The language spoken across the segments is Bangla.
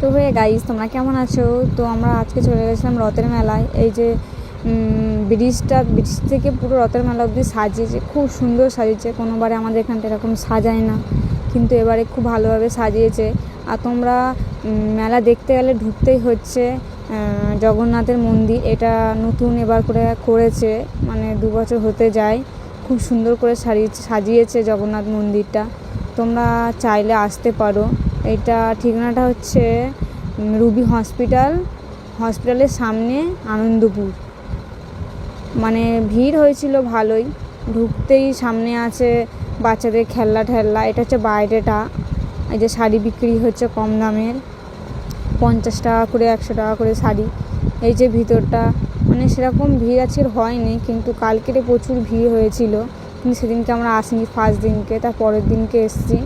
তো গাইস, তোমরা কেমন আছো? তো আমরা আজকে চলে গেছিলাম রথের মেলায়। এই যে ব্রিজ থেকে পুরো রথের মেলা অবধি সাজিয়েছে, খুব সুন্দর সাজিয়েছে। কোনোবারে আমাদের এখানটা এরকম সাজায় না, কিন্তু এবারে খুব ভালোভাবে সাজিয়েছে। আর তোমরা মেলা দেখতে গেলে ঢুকতেই হচ্ছে জগন্নাথের মন্দির। এটা নতুন এবার করেছে, মানে 2 বছর হতে যায়। খুব সুন্দর করে সাজিয়েছে জগন্নাথ মন্দিরটা। তোমরা চাইলে আসতে পারো। এটা ঠিকানাটা হচ্ছে রুবি হসপিটালের সামনে, আনন্দপুর। মানে ভিড় হয়েছিল ভালোই। ঢুকতেই সামনে আছে বাচ্চাদের খেলনা ঠেলনা। এটা হচ্ছে বাইরেটা। এই যে শাড়ি বিক্রি হচ্ছে কম দামের, 50 টাকা করে, 100 টাকা করে শাড়ি। এই যে ভিতরটা, মানে সেরকম ভিড় আজকের হয়নি, কিন্তু কালকেরে প্রচুর ভিড় হয়েছিল। কিন্তু সেদিনকে আমরা আসিনি, ফার্স্ট দিনকে, তার পরের দিনকে এসেছি।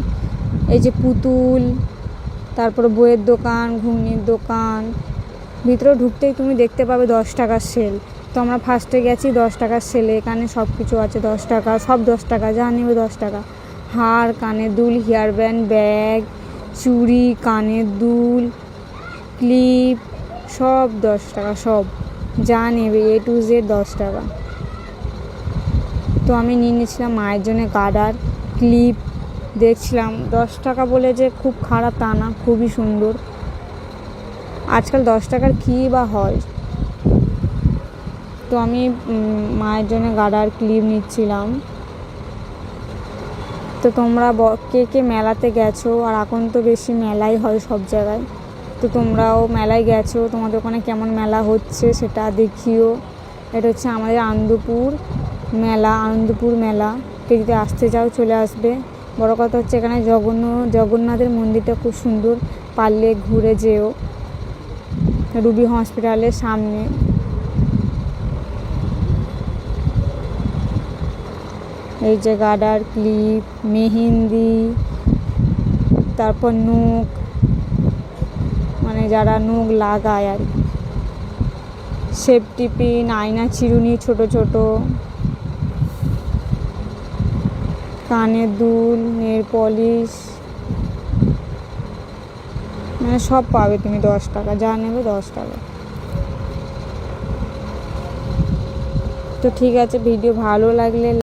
এই যে পুতুল, তারপরে বইয়ের দোকান, ঘুগনির দোকান। ভিতরে ঢুকতেই তুমি দেখতে পাবে 10 টাকার সেল। তো আমরা ফার্স্টে গেছি 10 টাকার সেলে। এখানে সব কিছু আছে 10 টাকা, সব 10 টাকা, যা নেবে 10 টাকা। হার, কানের দুল, হেয়ার ব্যান্ড, ব্যাগ, চুড়ি, কানের দুল, ক্লিপ, সব 10 টাকা। সব যা নেবে A to Z 10 টাকা। তো আমি নিয়ে নিয়েছিলাম মায়ের জন্য গার্ডার, ক্লিপ। দেখছিলাম 10 টাকা বলে যে খুব খারাপ তা না, খুবই সুন্দর। আজকাল 10 টাকার কী বা হয়। তো আমি মায়ের জন্য গার্ডার, ক্লিপ নিচ্ছিলাম। তো তোমরা কে কে মেলাতে গেছো? আর এখন তো বেশি মেলাই হয় সব জায়গায়। তো তোমরাও মেলায় গেছো, তোমাদের ওখানে কেমন মেলা হচ্ছে সেটা দেখিও। এটা হচ্ছে আমাদের আনন্দপুর মেলা। কে যদি আসতে চাও চলে আসবে। বড় কথা হচ্ছে এখানে জগন্নাথের মন্দিরটা খুব সুন্দর, পারলে ঘুরে যেও। রুবি হসপিটালের সামনে। এই যে গার্ডার, ক্লিপ, মেহেন্দি, তারপর নখ, মানে যারা নখ লাগায় আর কি, সেফটি পিন, আয়না, চিরুনি, ছোট ছোট, কানের দুল, নেল পলিশ, মানে সব পাবে তুমি 10 টাকা, যা নেবে 10 টাকা। তো ঠিক আছে, ভিডিও ভালো লাগলে